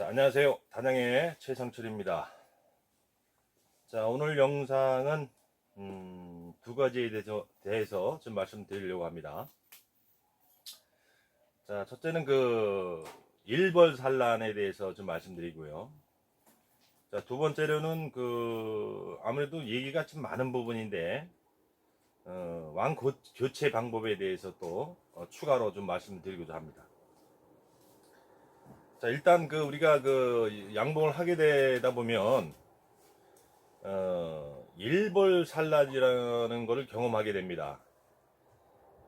안녕하세요. 단양의 최상철입니다. 자, 오늘 영상은 두 가지에 대해서 좀 말씀드리려고 합니다. 자, 첫째는 그 일벌산란에 대해서 좀 말씀드리고요. 자, 두 번째로는 아무래도 얘기가 좀 많은 부분인데 왕 교체 방법에 대해서 또 추가로 좀 말씀드리고자 합니다. 자, 일단 우리가 양봉을 하게 되다 보면 일벌산란이라는 것을 경험하게 됩니다.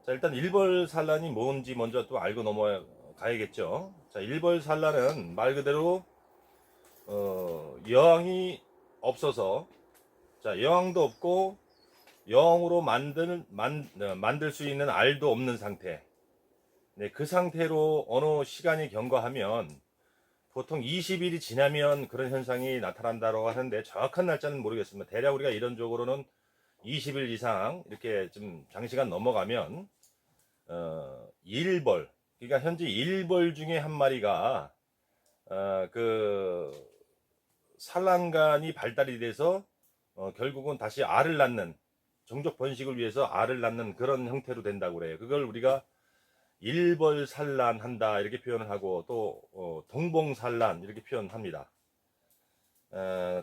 자, 일단 일벌산란이 뭔지 먼저 또 알고 넘어가야겠죠. 자, 일벌산란은 말 그대로 여왕이 없어서, 자, 여왕도 없고 여왕으로 만들 수 있는 알도 없는 상태. 네, 그 상태로 어느 시간이 경과하면 보통 20일이 지나면 그런 현상이 나타난다고 하는데 정확한 날짜는 모르겠습니다. 대략 우리가 이론적으로는 20일 이상 이렇게 좀 장시간 넘어가면 일벌, 그러니까 현재 일벌 중에 한 마리가 산란관이 발달이 돼서 결국은 다시 알을 낳는, 종족 번식을 위해서 알을 낳는 그런 형태로 된다고 그래요. 그걸 우리가 일벌산란한다 이렇게 표현을 하고, 또 동봉산란 이렇게 표현합니다.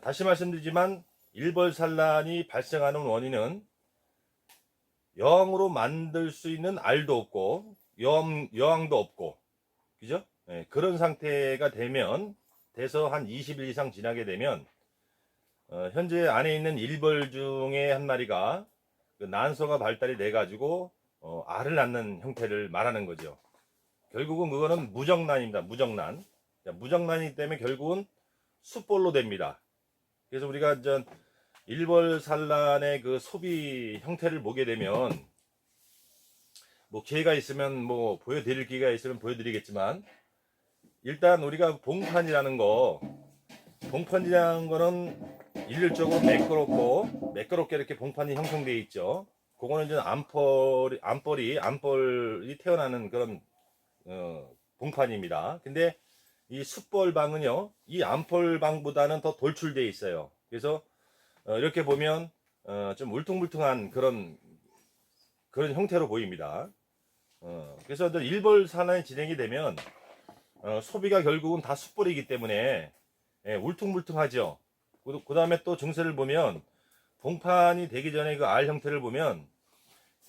다시 말씀드리지만 일벌산란이 발생하는 원인은 여왕으로 만들 수 있는 알도 없고 여왕도 없고, 그죠? 그런 상태가 돼서 한 20일 이상 지나게 되면 현재 안에 있는 일벌 중에 한 마리가 난소가 발달이 돼 가지고 알을 낳는 형태를 말하는 거죠. 결국은 그거는 무정란입니다. 무정란. 무정란이기 때문에 결국은 숫벌로 됩니다. 그래서 우리가 일벌산란의 그 소비 형태를 보게 되면, 뭐 기회가 있으면 뭐 보여드릴 기회가 있으면 보여드리겠지만, 일단 우리가 봉판이라는 거는 일률적으로 매끄럽게 이렇게 봉판이 형성되어 있죠. 그거는 이제 암벌이 태어나는 그런 봉판입니다. 근데 이 숫벌방은요, 이 암벌방보다는 더 돌출되어 있어요. 그래서 이렇게 보면 좀 울퉁불퉁한 그런 형태로 보입니다. 그래서 일벌산란이 진행이 되면 소비가 결국은 다 숫벌이기 때문에 울퉁불퉁하죠. 그 다음에 또 증세를 보면 봉판이 되기 전에 그 알 형태를 보면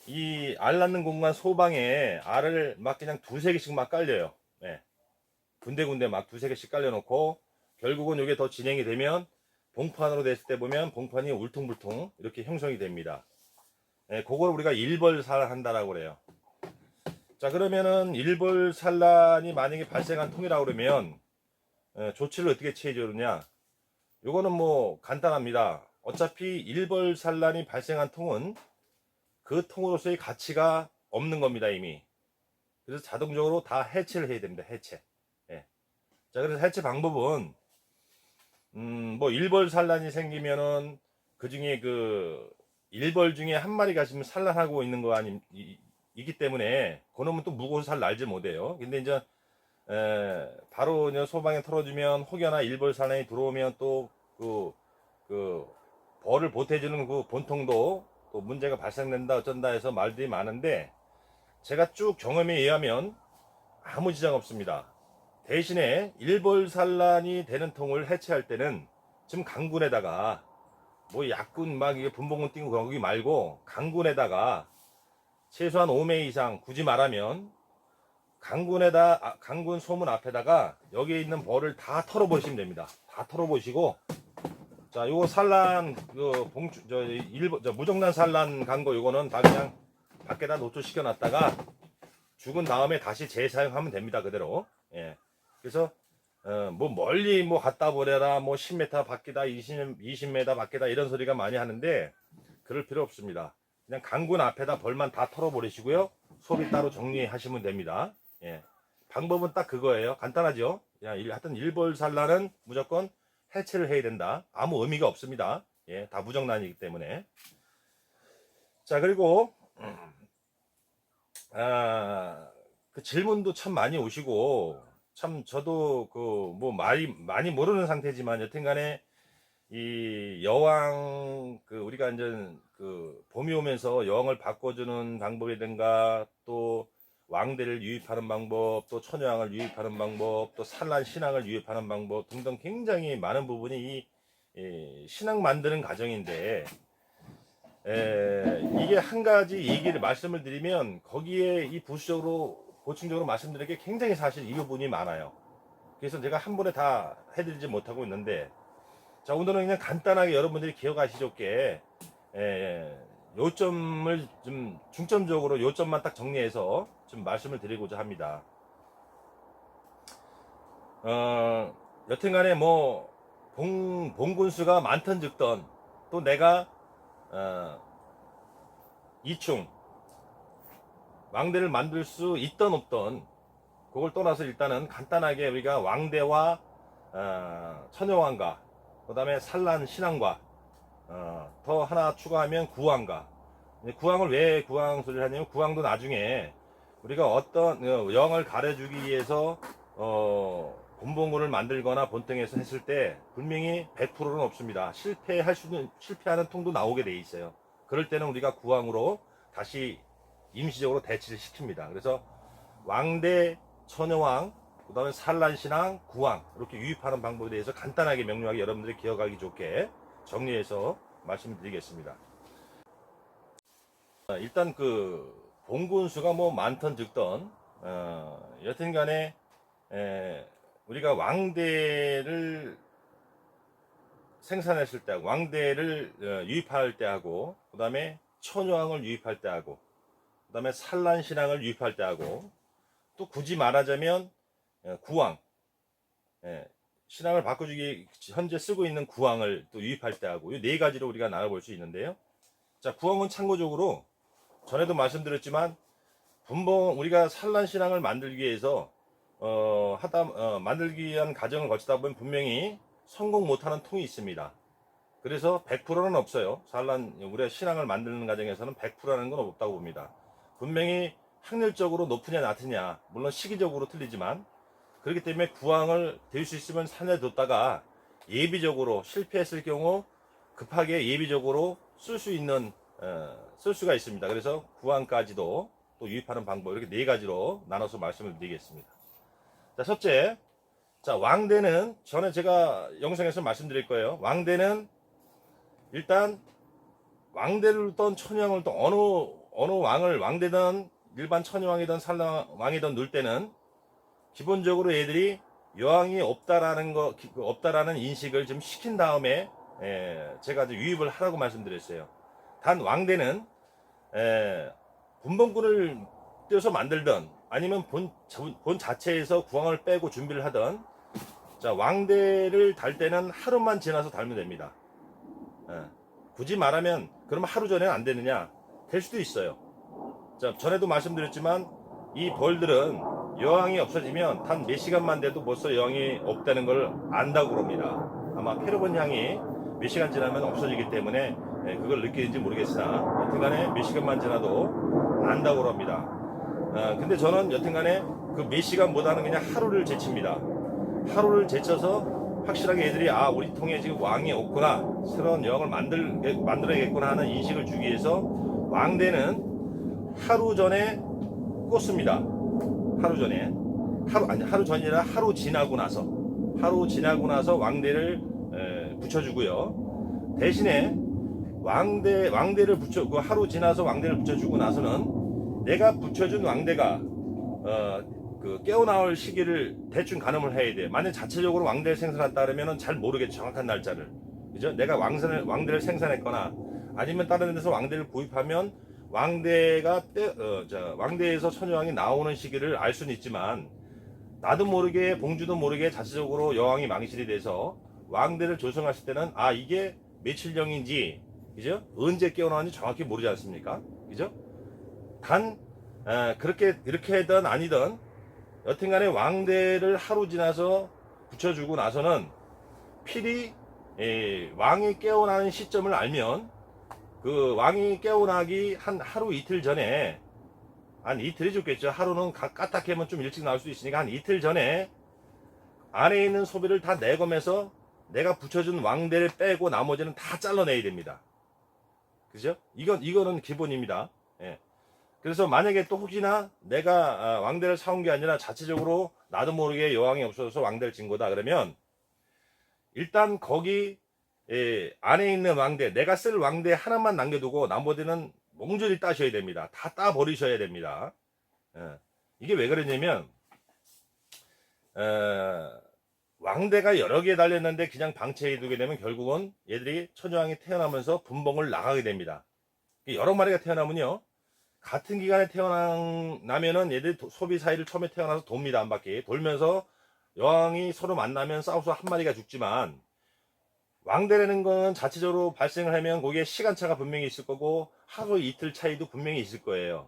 이 알 낳는 공간 소방에 알을 막 그냥 두세 개씩 막 깔려요. 군데군데 막 두세 개씩 깔려놓고, 결국은 이게 더 진행이 되면 봉판으로 됐을 때 보면 봉판이 울퉁불퉁 이렇게 형성이 됩니다. 그걸 우리가 일벌산란한다라고 그래요. 자, 그러면은 일벌산란이 만약에 발생한 통이라고 그러면 조치를 어떻게 취해주느냐? 요거는 뭐 간단합니다. 어차피 일벌산란이 발생한 통은 그 통으로서의 가치가 없는 겁니다, 이미. 그래서 자동적으로 다 해체를 해야 됩니다. 해체. 자, 그래서 해체 방법은 뭐 일벌산란이 생기면은 그 중에 일벌 중에 한 마리가 지금 산란하고 있는 거 이기 때문에 그놈은 또 무거워서 잘 날지 못해요. 근데 이제 바로 이제 소방에 털어주면 혹여나 일벌산란이 들어오면 또 벌을 보태주는 그 본통도 또 문제가 발생된다 어쩐다 해서 말들이 많은데, 제가 쭉 경험에 의하면 아무 지장 없습니다. 대신에 일벌산란이 되는 통을 해체할 때는 지금 강군에다가 뭐 약군 막 이게 분봉은 띄고 거기 말고 강군에다가 최소한 5매 이상, 굳이 말하면 강군 소문 앞에다가 여기에 있는 벌을 다 털어보시면 됩니다. 다 털어보시고, 자, 요거 산란 무정란 산란 간 거 요거는 다 그냥 밖에다 노출시켜 놨다가 죽은 다음에 다시 재사용하면 됩니다. 그대로. 그래서 뭐 멀리 뭐 갖다 버려라, 뭐 10m 밖이다, 20m 밖이다 이런 소리가 많이 하는데 그럴 필요 없습니다. 그냥 강군 앞에다 벌만 다 털어버리시고요, 소비 따로 정리하시면 됩니다. 방법은 딱 그거예요. 간단하죠. 하여튼 일벌산란은 무조건 해체를 해야 된다. 아무 의미가 없습니다. 다 무정란이기 때문에. 자, 그리고 그 질문도 참 많이 오시고, 참 저도 그 뭐 많이 모르는 상태지만 여튼간에 이 여왕 그 우리가 이제 그 봄이 오면서 여왕을 바꿔주는 방법이든가 또 왕대를 유입하는 방법, 또 처녀왕을 유입하는 방법, 또 산란 신앙을 유입하는 방법 등등 굉장히 많은 부분이 이 신앙 만드는 과정인데, 이게 한 가지 얘기를 말씀을 드리면 거기에 이 부수적으로 보충적으로 말씀드릴 게 굉장히 사실 이 부분이 많아요. 그래서 제가 한 번에 다 해드리지 못하고 있는데, 자, 오늘은 그냥 간단하게 여러분들이 기억하시좋게 요점을 좀 중점적으로 요점만 딱 정리해서 좀 말씀을 드리고자 합니다. 여튼간에 뭐 봉군수가 많던 즉던 또 내가 이충 왕대를 만들 수 있던 없던 그걸 떠나서 일단은 간단하게 우리가 왕대와 처녀왕과 그 다음에 산란 신왕과 더 하나 추가하면 구왕과, 구왕을 왜 구왕 소리를 하냐면 구왕도 나중에 우리가 어떤 영을 가려주기 위해서 본봉군을 만들거나 본등에서 했을 때 분명히 100%는 없습니다. 실패하는 통도 나오게 돼 있어요. 그럴 때는 우리가 구왕으로 다시 임시적으로 대치를 시킵니다. 그래서 왕대, 처녀왕, 그 다음에 산란신왕, 구왕 이렇게 유입하는 방법에 대해서 간단하게 명료하게 여러분들이 기억하기 좋게 정리해서 말씀드리겠습니다. 일단 그 봉군수가 뭐 많던 즉던 여튼간에 우리가 왕대를 생산했을 때, 왕대를 유입할 때 하고, 그 다음에 처녀왕을 유입할 때 하고, 그 다음에 산란신왕을 유입할 때 하고, 또 굳이 말하자면 구왕, 신앙을 바꿔주기 현재 쓰고 있는 구왕을 또 유입할 때 하고, 이 네 가지로 우리가 나눠볼 수 있는데요. 자, 구왕은 참고적으로 전에도 말씀드렸지만 우리가 산란신앙을 만들기 위해서 만들기 위한 과정을 거치다 보면 분명히 성공 못하는 통이 있습니다. 그래서 100%는 없어요. 우리가 신앙을 만드는 과정에서는 100%라는 건 없다고 봅니다. 분명히 확률적으로 높으냐 낮으냐, 물론 시기적으로 틀리지만, 그렇기 때문에 구왕을 될 수 있으면 산에 뒀다가 예비적으로 실패했을 경우 급하게 예비적으로 쓸 수가 있습니다. 그래서 구왕까지도 또 유입하는 방법, 이렇게 네 가지로 나눠서 말씀을 드리겠습니다. 자, 첫째, 자, 왕대는 전에 제가 영상에서 말씀드릴 거예요. 왕대는 일단 왕대를 던 처녀왕을 또 어느 왕대든 일반 처녀왕이든 산란왕이든 넣을 때는 기본적으로 얘들이 여왕이 없다라는 인식을 좀 시킨 다음에 제가 유입을 하라고 말씀드렸어요. 단 왕대는 본봉군을 떼서 만들던 아니면 본 자체에서 구왕을 빼고 준비를 하던, 자, 왕대를 달 때는 하루만 지나서 달면 됩니다. 굳이 말하면 그러면 하루 전에는 안 되느냐? 될 수도 있어요. 자, 전에도 말씀드렸지만 이 벌들은 여왕이 없어지면 단 몇 시간만 돼도 벌써 여왕이 없다는 걸 안다고 그럽니다. 아마 페로본 향이 몇 시간 지나면 없어지기 때문에 그걸 느끼는지 모르겠으나 여튼간에 몇 시간만 지나도 안다고 그럽니다. 근데 저는 여튼간에 그 몇 시간보다는 그냥 하루를 제칩니다. 하루를 제쳐서 확실하게 애들이 우리 통에 지금 왕이 없구나, 새로운 여왕을 만들어야겠구나 하는 인식을 주기 위해서 왕대는 하루 전에 꽂습니다. 하루 전에. 하루 전이라 하루 지나고 나서 왕대를 붙여주고요. 대신에 왕대를 하루 지나서 왕대를 붙여주고 나서는 내가 붙여준 왕대가 깨어나올 시기를 대충 가늠을 해야 돼. 만약 자체적으로 왕대를 생산했다 그러면 잘 모르겠죠, 정확한 날짜를. 그죠? 내가 왕대를 생산했거나 아니면 다른 데서 왕대를 구입하면 왕대에서 처녀왕이 나오는 시기를 알 수는 있지만, 나도 모르게 봉주도 모르게 자체적으로 여왕이 망실이 돼서 왕대를 조성하실 때는 이게 며칠령인지, 그죠? 언제 깨어나는지 정확히 모르지 않습니까? 그죠? 단 이렇게든 아니든 여튼간에 왕대를 하루 지나서 붙여주고 나서는 필히 왕이 깨어나는 시점을 알면 그 왕이 깨어나기 하루 이틀 전에, 한 이틀이 좋겠죠. 하루는 까딱하면 좀 일찍 나올 수 있으니까 한 이틀 전에 안에 있는 소비를 다 내검해서 내가 붙여준 왕대를 빼고 나머지는 다 잘라내야 됩니다. 그죠? 이거는 기본입니다. 예. 그래서 만약에 또 혹시나 내가 왕대를 사온 게 아니라 자체적으로 나도 모르게 여왕이 없어서 왕대를 진 거다 그러면 일단 거기 안에 있는 왕대, 내가 쓸 왕대 하나만 남겨두고 나머지는 몽졸히 따셔야 됩니다. 다 따 버리셔야 됩니다. 이게 왜 그러냐면 왕대가 여러 개 달렸는데 그냥 방치해 두게 되면 결국은 얘들이 처녀왕이 태어나면서 분봉을 나가게 됩니다. 여러 마리가 태어나면요, 같은 기간에 태어나면은 얘들이 소비 사이를 처음에 태어나서 돕니다. 한 바퀴 돌면서 여왕이 서로 만나면 싸워서 한 마리가 죽지만, 왕대라는 거는 자체적으로 발생을 하면 거기에 시간차가 분명히 있을 거고 하루 이틀 차이도 분명히 있을 거예요.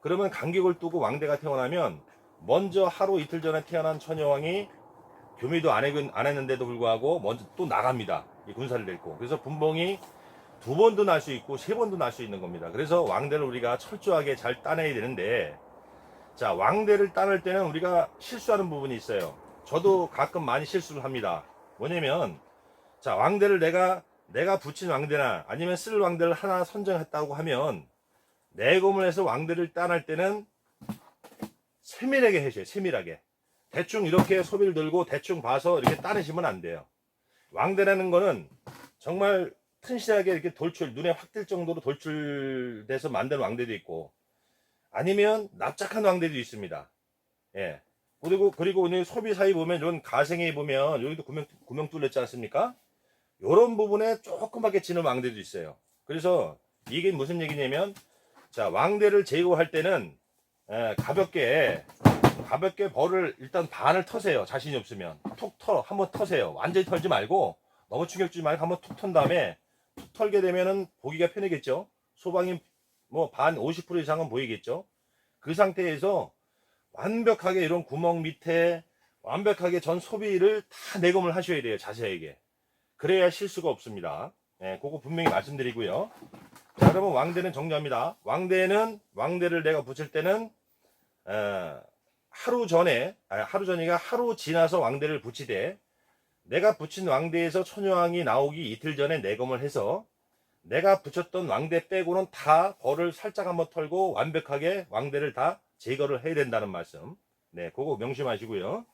그러면 간격을 두고 왕대가 태어나면 먼저 하루 이틀 전에 태어난 처녀왕이 교미도 안 했는데도 불구하고 먼저 또 나갑니다. 이 군사를 데리고. 그래서 분봉이 2번도 날 수 있고 3번도 날 수 있는 겁니다. 그래서 왕대를 우리가 철저하게 잘 따내야 되는데, 자, 왕대를 따낼 때는 우리가 실수하는 부분이 있어요. 저도 가끔 많이 실수를 합니다. 뭐냐면, 자, 왕대를 내가 붙인 왕대나 아니면 쓸 왕대를 하나 선정했다고 하면 내검을 해서 왕대를 따낼 때는 세밀하게 해줘요. 세밀하게. 대충 이렇게 소비를 들고 대충 봐서 이렇게 따내시면 안 돼요. 왕대라는 거는 정말 튼실하게 이렇게 눈에 확 띌 정도로 돌출돼서 만든 왕대도 있고, 아니면 납작한 왕대도 있습니다. 예. 그리고 오늘 소비 사이 보면 이런 가생에 보면 여기도 구멍 뚫렸지 않습니까? 이런 부분에 조그맣게 치는 왕대도 있어요. 그래서 이게 무슨 얘기냐면, 자, 왕대를 제거할 때는 가볍게 벌을 일단 반을 터세요. 자신이 없으면 한번 터세요. 완전히 털지 말고 너무 충격 주지 말고 한번 툭 턴 다음에 툭 털게 되면은 보기가 편하겠죠. 소방이 뭐 반 50% 이상은 보이겠죠. 그 상태에서 완벽하게 이런 구멍 밑에 완벽하게 전 소비를 다 내검을 하셔야 돼요. 자세하게. 그래야 실수가 없습니다. 네, 그거 분명히 말씀드리고요. 자, 그러면 왕대는 정리합니다. 왕대를 내가 붙일 때는 하루 전이가 하루 지나서 왕대를 붙이되, 내가 붙인 왕대에서 처녀왕이 나오기 이틀 전에 내검을 해서 내가 붙였던 왕대 빼고는 다 벌을 살짝 한번 털고 완벽하게 왕대를 다 제거를 해야 된다는 말씀. 네, 그거 명심하시고요.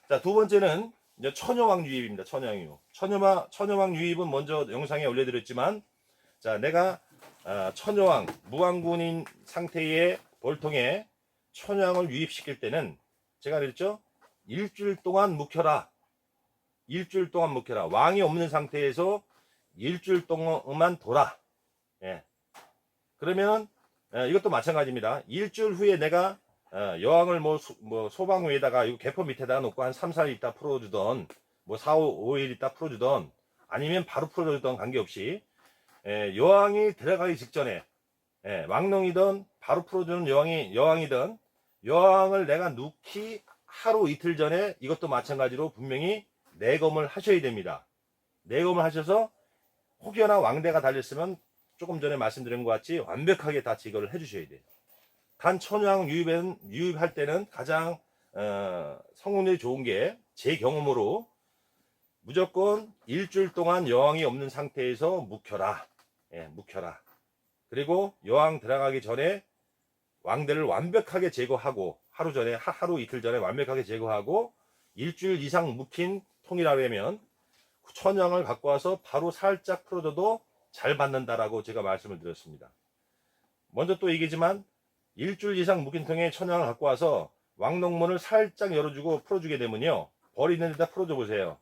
자, 두 번째는 이제 처녀왕 유입입니다. 처녀왕 유입은 먼저 영상에 올려드렸지만, 자, 내가 처녀왕 무왕군인 상태의 벌통에 처녀왕을 유입시킬 때는 제가 그랬죠? 일주일 동안 묵혀라. 왕이 없는 상태에서 일주일 동안만 둬라. 예. 그러면 이것도 마찬가지입니다. 일주일 후에 내가 여왕을 소방 위에다가 이 개포 밑에다가 놓고 한 3, 4일 있다 풀어주던, 뭐 4, 5일 있다 풀어주던, 아니면 바로 풀어주던 관계없이 여왕이 들어가기 직전에 왕농이든 바로 풀어주는 여왕이든 여왕을 내가 넣기 하루 이틀 전에 이것도 마찬가지로 분명히 내검을 하셔야 됩니다. 내검을 하셔서 혹여나 왕대가 달렸으면 조금 전에 말씀드린 것 같이 완벽하게 다 제거를 해주셔야 돼요. 단 처녀왕 유입할 때는 가장 성공률이 좋은 게, 제 경험으로 무조건 일주일 동안 여왕이 없는 상태에서 묵혀라. 묵혀라. 그리고 여왕 들어가기 전에 왕대를 완벽하게 제거하고, 하루 이틀 전에 완벽하게 제거하고 일주일 이상 묵힌 통이라면 처녀왕을 갖고 와서 바로 살짝 풀어줘도 잘 받는다라고 제가 말씀을 드렸습니다. 먼저 또 얘기지만, 일주일 이상 묵힌 통에 처녀왕을 갖고 와서 왕농문을 살짝 열어주고 풀어주게 되면요, 벌 있는 데다 풀어줘 보세요.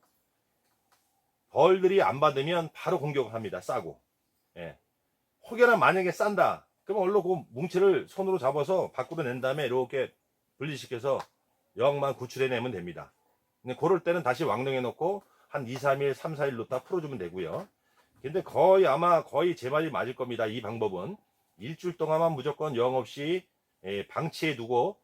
벌들이 안 받으면 바로 공격을 합니다. 싸고. 혹여나 만약에 싼다 그러면 얼른 그 뭉치를 손으로 잡아서 밖으로 낸 다음에 이렇게 분리시켜서 여왕만 구출해내면 됩니다. 근데 그럴 때는 다시 왕릉에 넣고 한 2, 3일, 3, 4일 놓다 풀어주면 되고요. 근데 아마 거의 제 말이 맞을 겁니다. 이 방법은 일주일 동안만 무조건 여왕 없이 방치해 두고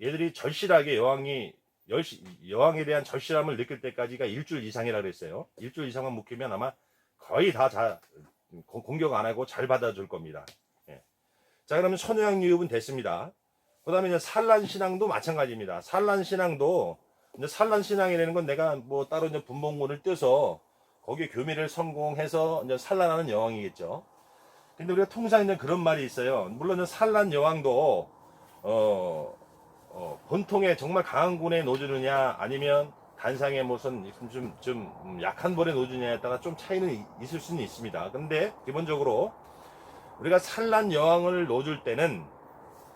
얘들이 절실하게 여왕에 대한 절실함을 느낄 때까지가 일주일 이상이라 그랬어요. 일주일 이상만 묵히면 아마 거의 다 공격 안 하고 잘 받아줄 겁니다. 자, 그러면 처녀왕 유입은 됐습니다. 그 다음에 이제 산란신앙도 마찬가지입니다. 산란신앙도 이제 산란신앙이라는 건 내가 뭐 따로 이제 분봉문을 떼서 거기에 교미를 성공해서 이제 산란하는 여왕이겠죠. 근데 우리가 통상 이제 그런 말이 있어요. 물론 이제 산란 여왕도 본통에 정말 강한 군에 놓주느냐 아니면 단상에 무슨 좀 약한 볼에 놓주느냐에 따라 좀 차이는 있을 수는 있습니다. 근데 기본적으로 우리가 산란 여왕을 놓줄 때는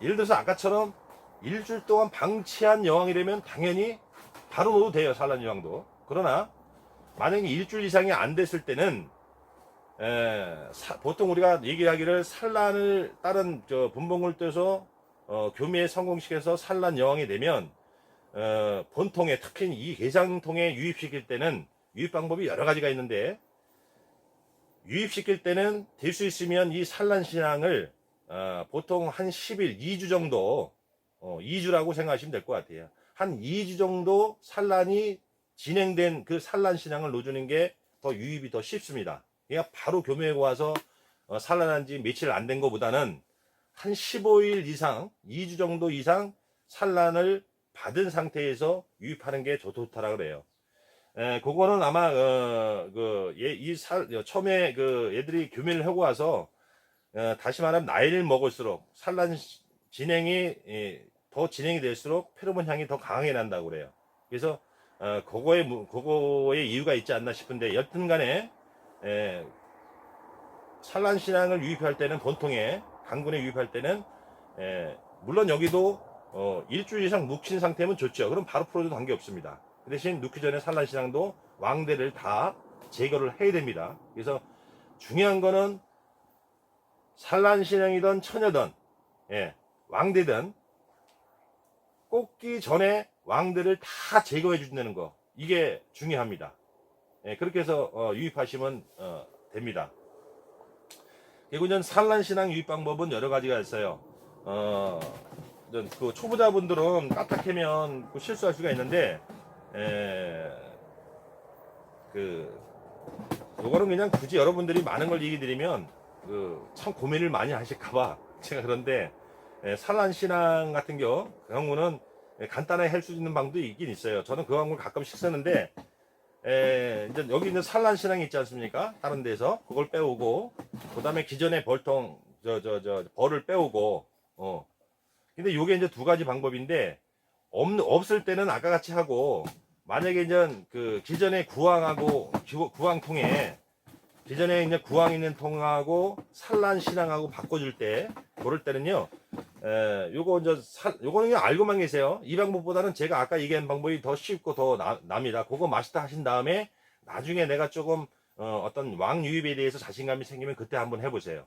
예를 들어서 아까처럼 일주일 동안 방치한 여왕이라면 당연히 바로 놓어도 돼요. 산란 여왕도. 그러나 만약에 일주일 이상이 안 됐을 때는 보통 우리가 얘기하기를 산란을 다른 분봉을 떼서 교미에 성공시켜서 산란 여왕이 되면 본통에 특히 이 개장통에 유입시킬 때는 유입 방법이 여러 가지가 있는데 유입시킬 때는 될 수 있으면 이 산란신앙을 보통 한 10일, 2주 정도 2주라고 생각하시면 될 것 같아요. 한 2주 정도 산란이 진행된 그 산란신앙을 놓주는 게 더 유입이 더 쉽습니다. 그러니까 바로 교묘에 와서 산란한 지 며칠 안 된 것보다는 한 15일 이상, 2주 정도 이상 산란을 받은 상태에서 유입하는 게 좋다라고 그래요. 그거는 아마 처음에 얘들이 교미를 하고 와서 다시 말하면 나이를 먹을수록 산란 진행이 더 진행이 될수록 페로몬 향이 더 강하게 난다고 그래요. 그래서 그거에 이유가 있지 않나 싶은데 여튼간에 산란 신앙을 유입할 때는 본통에 강군에 유입할 때는 물론 여기도 일주일 이상 묵힌 상태면 좋죠. 그럼 바로 풀어도 관계없습니다. 그 대신 눕기 전에 산란 신앙도 왕대를 다 제거를 해야 됩니다. 그래서 중요한 거는 산란 신앙이든 처녀든 왕대든 꽂기 전에 왕들을 다 제거해 준다는 거, 이게 중요합니다. 그렇게 해서 유입하시면 됩니다. 그리고 이제 산란신앙 유입 방법은 여러 가지가 있어요. 그 초보자분들은 까딱하면 실수할 수가 있는데 요거는 그냥 굳이 여러분들이 많은 걸 얘기 드리면 참 고민을 많이 하실까봐 제가 그런데 산란신앙 같은 경우는 간단하게 할 수 있는 방법도 있긴 있어요. 저는 그 방법을 가끔씩 쓰는데 이제 여기 있는 산란신앙이 있지 않습니까? 다른 데서 그걸 빼오고 그 다음에 기존의 벌통 벌을 빼오고 근데 요게 이제 두 가지 방법인데 없을 때는 아까 같이 하고 만약에 이제 그 기존의 구왕하고 구왕통에 기존에 이제 구왕 있는 통하고 산란신앙하고 바꿔줄 때 그럴 때는요 요거는 그냥 알고만 계세요. 이 방법보다는 제가 아까 얘기한 방법이 더 쉽고 더 납니다. 그거 마스터 하신 다음에 나중에 내가 조금 어떤 왕 유입에 대해서 자신감이 생기면 그때 한번 해보세요.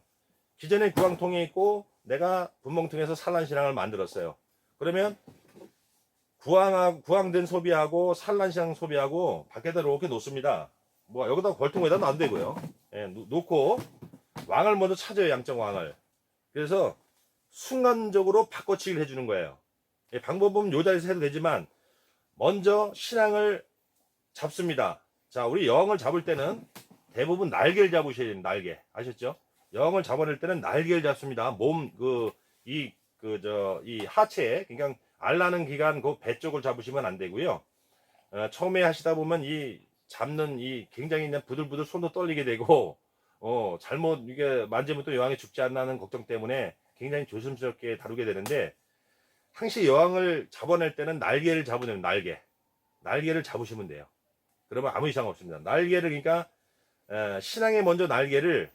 기존에 구왕통에 있고 내가 분봉통에서 산란신앙을 만들었어요. 그러면 구왕된 소비하고 산란신앙 소비하고 밖에다 이렇게 놓습니다. 뭐 여기다 벌통에다 놔도 되고요. 놓고 왕을 먼저 찾아요. 양쪽 왕을. 그래서 순간적으로 바꿔치기를 해주는 거예요. 방법은 요 자리에서 해도 되지만 먼저 신앙을 잡습니다. 자, 우리 여왕을 잡을 때는 대부분 날개를 잡으셔야 됩니다. 날개. 아셨죠? 여왕을 잡아낼 때는 날개를 잡습니다. 이 하체, 그러니까 알라는 기간 그 배 쪽을 잡으시면 안 되고요. 처음에 하시다 보면 이 잡는 이 굉장히 그냥 부들부들 손도 떨리게 되고 잘못 이게 만지면 또 여왕이 죽지 않나는 걱정 때문에 굉장히 조심스럽게 다루게 되는데 항시 여왕을 잡아낼 때는 날개를 잡으면 날개를 잡으시면 돼요. 그러면 아무 이상 없습니다. 날개를 그러니까 신앙에 먼저 날개를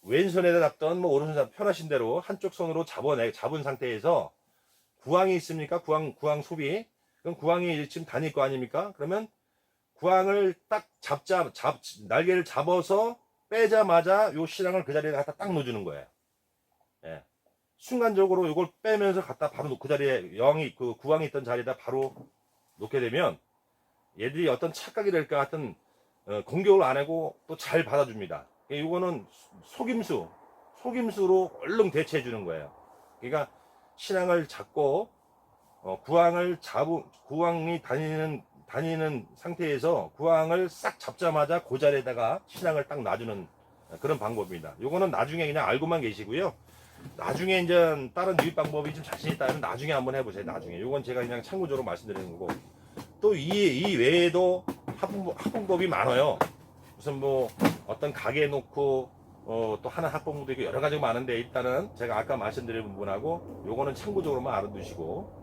왼손에다 잡던 뭐 오른손에 잡 편하신 대로 한쪽 손으로 잡은 상태에서 구왕이 있습니까? 구왕 소비. 그럼 구왕이 지금 다닐 거 아닙니까? 그러면 구왕을 딱 날개를 잡아서 빼자마자 요 신앙을 그 자리에 갖다 딱 놓주는 거예요. 순간적으로 이걸 빼면서 갖다 바로 그 자리에 구왕이 있던 자리에다 바로 놓게 되면 얘들이 어떤 착각이랄까 같은 공격을 안 하고 또 잘 받아줍니다. 이거는 속임수로 얼른 대체해 주는 거예요. 그러니까 신앙을 잡고 구왕이 다니는 상태에서 구왕을 싹 잡자마자 그 자리에다가 신앙을 딱 놔주는 그런 방법입니다. 요거는 나중에 그냥 알고만 계시고요. 나중에 이제 다른 유입 방법이 좀 자신 있다면 나중에 한번 해보세요. 나중에 요건 제가 그냥 참고적으로 말씀드리는 거고 또 이 외에도 학봉법이 많아요. 무슨 뭐 어떤 가게 놓고 또 하는 학봉도 있고 여러 가지가 많은데, 일단은 제가 아까 말씀드린 부분하고 요거는 참고적으로만 알아두시고.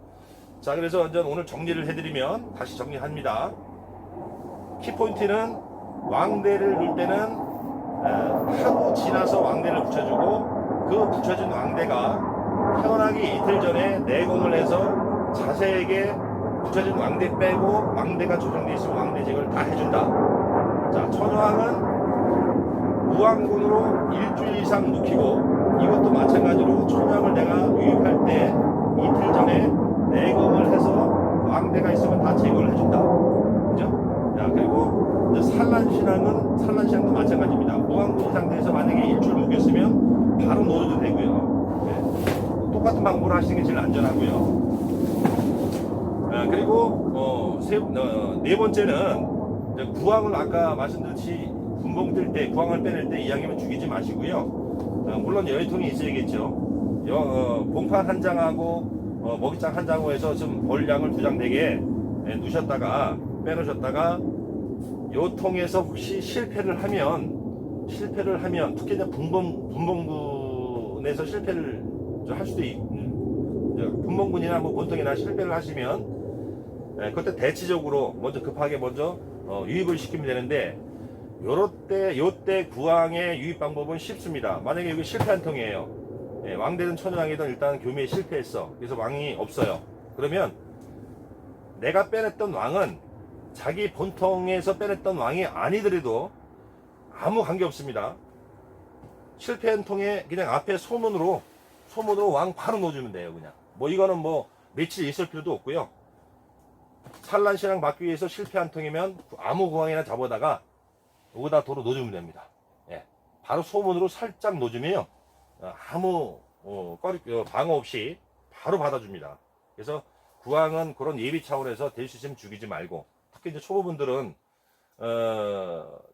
자, 그래서 이제 오늘 정리를 해드리면, 다시 정리합니다. 키포인트는 왕대를 놓을 때는 하루 지나서 왕대를 붙여주고, 그 붙여준 왕대가 태어나기 이틀 전에 내공을 해서 자세하게 붙여준 왕대 빼고 왕대가 조정되어 있으면 왕대직을 다 해준다. 자, 천여왕은 무왕군으로 일주일 이상 묵히고, 이것도 마찬가지로 천여왕을 내가 유입할 때 이틀 전에 내공을 해서 왕대가 있으면 다 제거를 해준다. 그죠? 자, 그리고 산란신앙도 마찬가지입니다. 무왕군 상태에서 만약에 일주일 묵였으면 바로 놓아도 되고요. 네. 똑같은 방법으로 하시는 게 제일 안전하고요. 그리고 네 번째는 이제 구황을 아까 말씀드렸듯이 분봉 뜰 때, 구황을 빼낼 때 이왕이면 죽이지 마시고요. 물론 열통이 있어야겠죠. 봉판 한 장하고 먹이장 한 장으로 해서 좀 벌량을 2장 되게 누셨다가 빼놓으셨다가, 요 통에서 혹시 실패를 하면 특히 이제 분봉군에서 실패를 할 수도 분봉군이나 뭐 본통이나 실패를 하시면, 그때 대치적으로 급하게 유입을 시키면 되는데, 요때 구황의 유입 방법은 쉽습니다. 만약에 여기 실패한 통이에요. 왕대든 천여왕이든 일단 교미에 실패했어. 그래서 왕이 없어요. 그러면 내가 빼냈던 왕은 자기 본통에서 빼냈던 왕이 아니더라도 아무 관계 없습니다. 실패한 통에 그냥 앞에 소문으로 왕 바로 넣어주면 돼요. 그냥 이거는 며칠 있을 필요도 없고요. 산란신앙 받기 위해서 실패한 통이면 아무 구황이나 잡아다가 여기다 도로 넣어주면 됩니다. 바로 소문으로 살짝 넣어주면요, 아무 방어 없이 바로 받아줍니다. 그래서 구황은 그런 예비 차원에서 될 수 있으면 죽이지 말고, 특히 이제 초보분들은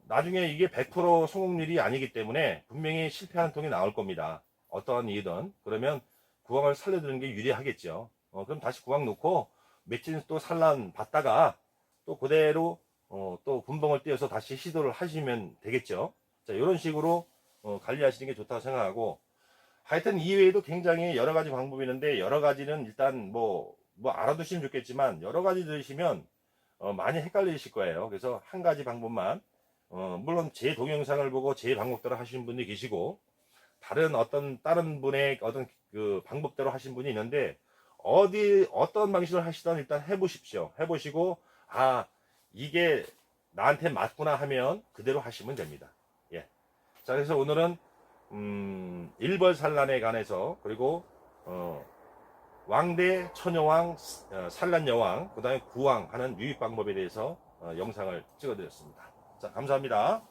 나중에 이게 100% 성공률이 아니기 때문에 분명히 실패한 통이 나올 겁니다. 어떠한 이유든. 그러면 구황을 살려드리는 게 유리하겠죠. 그럼 다시 구황 놓고 며칠 또 산란 받다가 또 그대로 또 분봉을 띄어서 다시 시도를 하시면 되겠죠. 자, 이런 식으로 관리하시는 게 좋다고 생각하고, 하여튼 이외에도 굉장히 여러 가지 방법이 있는데, 여러 가지는 일단 알아두시면 좋겠지만, 여러 가지 들으시면 많이 헷갈리실 거예요. 그래서 한 가지 방법만, 물론 제 동영상을 보고 제 방법대로 하시는 분이 계시고, 다른 분의 어떤 그 방법대로 하신 분이 있는데, 어떤 방식으로 하시든 일단 해보십시오. 해보시고, 이게 나한테 맞구나 하면 그대로 하시면 됩니다. 예. 자, 그래서 오늘은 일벌 산란에 관해서, 그리고 왕대, 천여왕, 산란여왕, 그 다음에 구왕 하는 유입 방법에 대해서 영상을 찍어드렸습니다. 자, 감사합니다.